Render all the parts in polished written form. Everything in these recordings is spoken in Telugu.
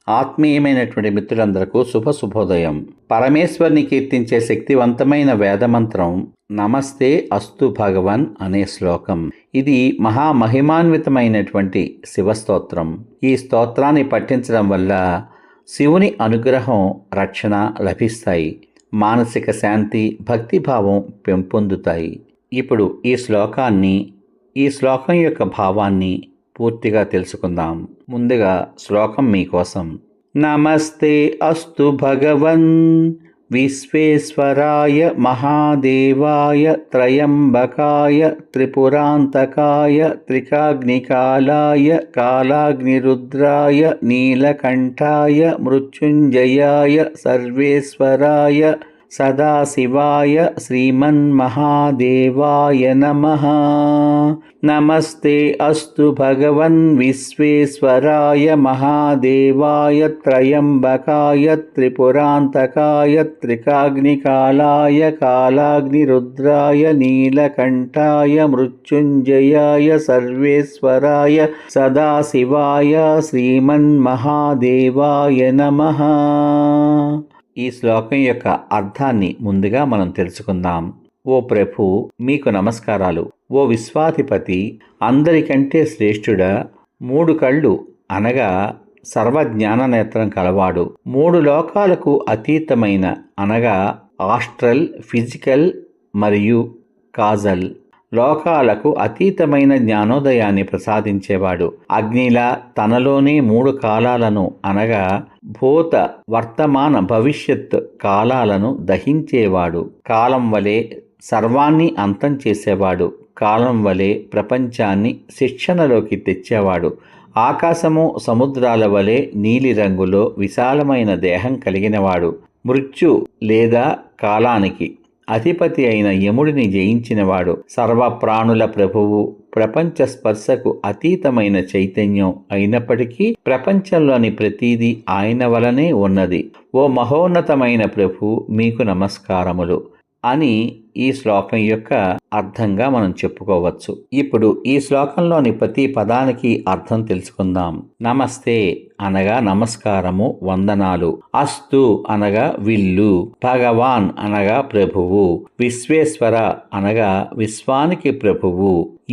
ఆత్మీయమైనటువంటి మిత్రులందరకు శుభోదయం. పరమేశ్వరుని కీర్తించే శక్తివంతమైన వేదమంత్రం నమస్తే అస్తు భగవన్ అనే శ్లోకం. ఇది మహామహిమాన్వితమైనటువంటి శివస్తోత్రం. ఈ స్తోత్రాన్ని పఠించడం వల్ల శివుని అనుగ్రహం, రక్షణ లభిస్తాయి. మానసిక శాంతి, భక్తిభావం పెంపొందుతాయి. ఇప్పుడు ఈ శ్లోకం యొక్క భావాన్ని పూర్తిగా తెలుసుకుందాం. ముందుగా శ్లోకం మీకోసం. నమస్తే అస్తు భగవన్ విశ్వేశ్వరాయ మహాదేవాయ త్రయంబకాయ త్రిపురాంతకాయ త్రికాగ్నికాలాయ కాలాగ్నిరుద్రాయ నీలకంఠాయ మృత్యుంజయాయ సర్వేశ్వరాయ సదాశివాయ శ్రీమన్మహాదేవాయ నమః. నమస్తే అస్తు భగవన్ విశ్వేశ్వరాయ మహాదేవాయ త్రయంబకాయ త్రిపురాంతకాయ త్రికాగ్నికాలాయ కాలాగ్నిరుద్రాయ నీలకంఠాయ మృత్యుంజయాయ సర్వేశ్వరాయ సదాశివాయ శ్రీమన్మహాదేవాయ నమః. ఈ శ్లోకం యొక్క అర్థాన్ని ముందుగా మనం తెలుసుకుందాం. ఓ ప్రభు, మీకు నమస్కారాలు. ఓ విశ్వాధిపతి, అందరికంటే శ్రేష్ఠుడా, 3 కళ్ళు అనగా సర్వజ్ఞాన నేత్రం కలవాడు, 3 లోకాలకు అతీతమైన అనగా ఆస్ట్రల్, ఫిజికల్ మరియు కాజల్ లోకాలకు అతీతమైన జ్ఞానోదయాన్ని ప్రసాదించేవాడు. అగ్నిలా తనలోనే 3 కాలాలను అనగా భూత, వర్తమాన, భవిష్యత్ కాలాలను దహించేవాడు. కాలం వలె సర్వాన్ని అంతం చేసేవాడు. కాలం వలె ప్రపంచాన్ని శిక్షణలోకి తెచ్చేవాడు. ఆకాశము, సముద్రాల వలె నీలి రంగులో విశాలమైన దేహం కలిగినవాడు. మృత్యు లేదా కాలానికి అధిపతి అయిన యముడిని జయించినవాడు. సర్వప్రాణుల ప్రభువు, ప్రపంచ స్పర్శకు అతీతమైన చైతన్యం అయినప్పటికీ ప్రపంచంలోని ప్రతీదీ ఆయన వలనే ఉన్నది. ఓ మహోన్నతమైన ప్రభు, మీకు నమస్కారములు అని ఈ శ్లోకం యొక్క అర్థంగా మనం చెప్పుకోవచ్చు. ఇప్పుడు ఈ శ్లోకంలోని ప్రతి పదానికి అర్థం తెలుసుకుందాం. నమస్తే అనగా నమస్కారము, వందనాలు. అస్తు అనగా విల్లు. భగవాన్ అనగా ప్రభువు. విశ్వేశ్వర అనగా విశ్వానికి ప్రభువు.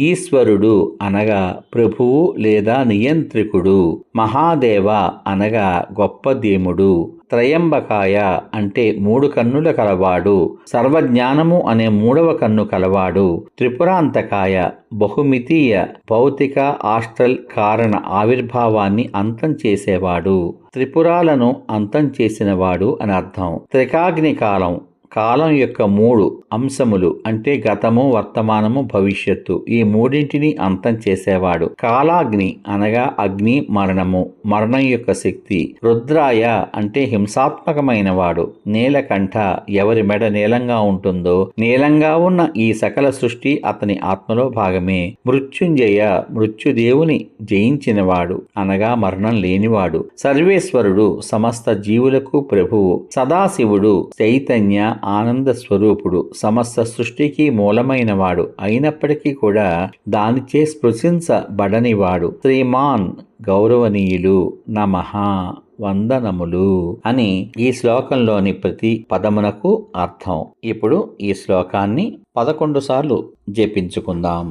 ఈశ్వరుడు అనగా ప్రభువు లేదా నియంత్రికుడు. మహాదేవ అనగా గొప్ప దేముడు. త్రయంబకాయ అంటే 3 కన్నుల కలవాడు. సర్వజ్ఞానము అనే 3వ కన్ను కలవాడు. త్రిపురాంతకాయ బహుమితీయ భౌతిక, ఆస్ట్రల్ కారణ ఆవిర్భావాన్ని అంతం చేసేవాడు. త్రిపురాలను అంతం చేసినవాడు అని అర్థం. త్రికాగ్ని కాలం కాలం యొక్క 3 అంశములు అంటే గతము, వర్తమానము, భవిష్యత్తు, ఈ 3ంటిని అంతం చేసేవాడు. కాలాగ్ని అనగా అగ్ని, మరణము, మరణం యొక్క శక్తి. రుద్రాయ అంటే హింసాత్మకమైన వాడు. నీలకంఠ ఎవరి మెడ నీలంగా ఉంటుందో నీలంగా ఉన్న ఈ సకల సృష్టి అతని ఆత్మలో భాగమే. మృత్యుంజయ మృత్యుదేవుని జయించినవాడు అనగా మరణం లేనివాడు. సర్వేశ్వరుడు సమస్త జీవులకు ప్రభువు. సదాశివుడు చైతన్య ఆనంద స్వరూపుడు, సమస్త సృష్టికి మూలమైనవాడు అయినప్పటికీ కూడా దానిచే స్పృశించబడనివాడు. శ్రీమాన్ గౌరవనీయులు, నమః వందనములు అని ఈ శ్లోకంలోని ప్రతి పదమునకు అర్థం. ఇప్పుడు ఈ శ్లోకాన్ని 11 సార్లు జపించుకుందాం.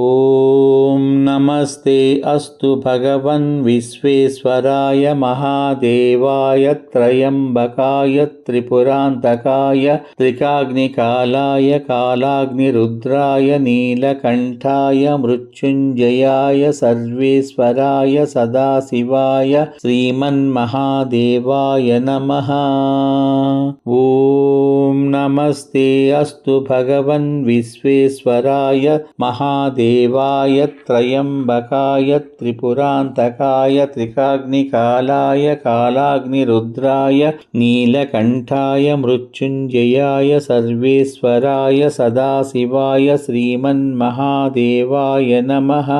ఓం నమస్తే అస్తు భగవన్ విశ్వేశ్వరాయ మహాదేవాయ త్రయంబకాయ త్రిపురాంతకాయ త్రికాగ్నికాలాయ కాలాగ్నిరుద్రాయ నీలకంఠాయ మృత్యుంజయాయ సర్వేశ్వరాయ సదాశివాయ శ్రీమన్మహాదేవాయ నమః. ఓం నమస్తే అస్తు భగవన్ విశ్వేశ్వరాయ మహాదేవాయ త్రయంబకాయ త్రిపురాంతకాయ త్రికాగ్నికాలాయ కాలాగ్నిరుద్రాయ నీలకంఠాయ మృత్యుంజయాయ సర్వేశ్వరాయ సదాశివాయ శ్రీమన్మహాదేవాయ నమః.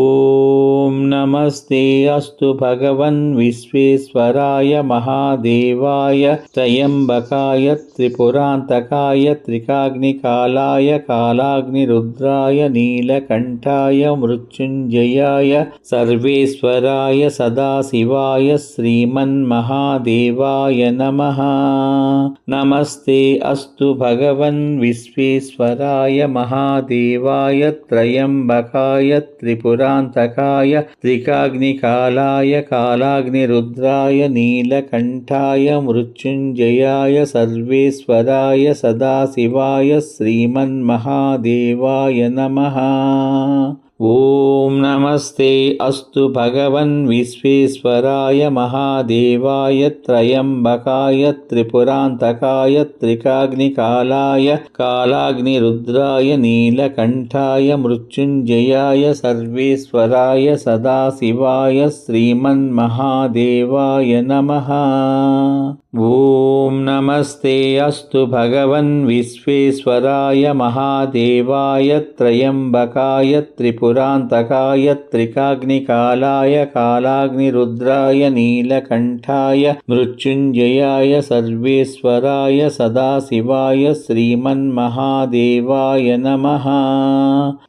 ఓం నమస్తే అస్తు భగవన్ విశ్వేశ్వరాయ మహాదేవాయ త్రయంబకాయ नीलकण्ठाय त्रिपुरान्तकाय त्रिकाग्निकालाय कालाग्निरुद्राय नीलकण्ठाय मृत्युञ्जयाय सर्वेश्वराय सदाशिवाय श्रीमन्महादेवाय नमः। नमस्ते अस्तु भगवन् विश्वेश्वराय महादेवाय त्रयम्बकाय त्रिपुरान्तकाय त्रिकाग्निकालाय कालाग्निरुद्राय नीलकण्ठाय मृत्युञ्जयाय सर्वेश्वराय सदाशिवाय श्रीमन्महादेवाय नमः। ॐ नमस्ते अस्तु भगवन् विश्वेश्वराय महादेवाय त्रयम्बकाय त्रिपुरान्तकाय त्रिकाग्निकालाय कालाग्निरुद्राय नीलकण्ठाय मृत्युञ्जयाय सर्वेश्वराय सदाशिवाय श्रीमन्महादेवाय नमः। ॐ नमस्ते अस्तु भगवन् विश्वेश्वराय महादेवाय त्रयम्बकाय त्रिपुरान्तकाय त्रिकाग्निकालाय कालाग्निरुद्राय नीलकण्ठाय मृत्युञ्जयाय सर्वेश्वराय सदाशिवाय श्रीमन्महादेवाय नमः।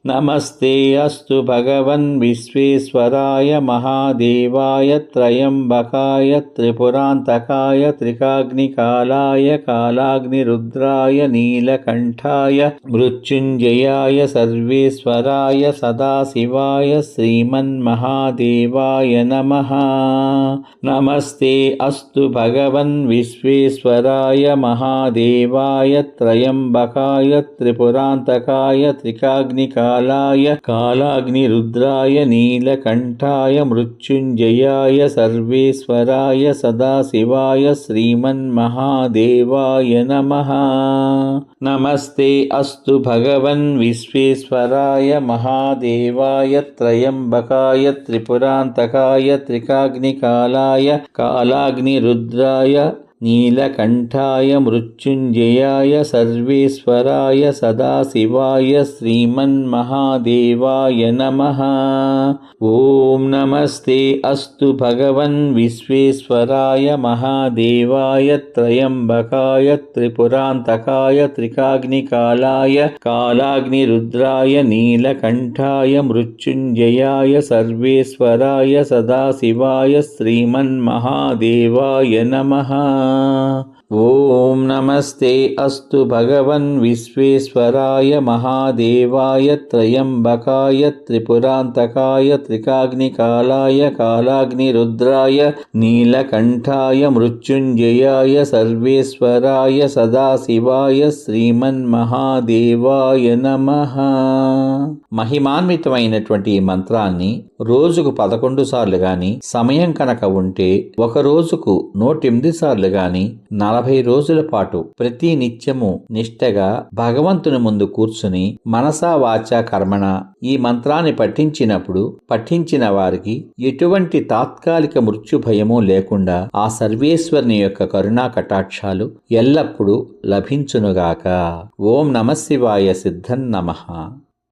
नमस्ते अस्तु भगवन् विश्वेश्वराय महादेवाय त्रयम्बकाय त्रिपुरान्तकाय त्रिकाग्निकालाय कालाग्निरुद्राय नीलकण्ठाय मृत्युञ्जयाय सर्वेश्वराय सदाशिवाय श्रीमन्महादेवाय नमः। नमस्ते अस्तु भगवन् विश्वेश्वराय महादेवाय त्रयम्बकाय त्रिपुरान्तकाय त्रिकाग्निकालाय कालाग्निरुद्राय नीलकण्ठाय मृत्युञ्जयाय सर्वेश्वराय सदाशिवाय श्रीमन्महादेवाय नमः। नमस्ते अस्तु भगवन् विश्वेश्वराय महादेवाय त्रयम्बकाय त्रिपुरान्तकाय त्रिकाग्निकालाय कालाग्निरुद्राय नीलकण्ठाय मृत्युञ्जयाय सर्वेश्वराय सदाशिवाय श्रीमन्महादेवाय नमः। ॐ नमस्ते अस्तु भगवन् विश्वेश्वराय महादेवाय त्रयम्बकाय त्रिपुरान्तकाय त्रिकाग्निकालाय कालाग्निरुद्राय नीलकण्ठाय मृत्युञ्जयाय सर्वेश्वराय सदाशिवाय श्रीमन्महादेवाय नमः। ॐ नमस्ते अस्तु भगवन् विश्वेश्वराय महादेवाय त्रयम्बकाय त्रिपुरान्तकाय त्रिकाग्निकालाय कालाग्निरुद्राय नीलकण्ठाय मृत्युञ्जयाय सर्वेश्वराय सदाशिवाय श्रीमन्महादेवाय नमः। మహిమాన్వితమైనటువంటి ఈ మంత్రాన్ని రోజుకు 11 సార్లు గాని, సమయం కనుక ఉంటే ఒక రోజుకు 108 సార్లు గాని 40 రోజుల పాటు ప్రతి నిత్యము నిష్టగా భగవంతుని ముందు కూర్చుని మనసా వాచా కర్మణ ఈ మంత్రాన్ని పఠించినప్పుడు పఠించిన వారికి ఎటువంటి తాత్కాలిక మృత్యు భయము లేకుండా ఆ సర్వేశ్వరుని యొక్క కరుణా కటాక్షాలు ఎల్లప్పుడూ లభించునుగాక. ఓం నమః శివాయ. సిద్ధం నమః.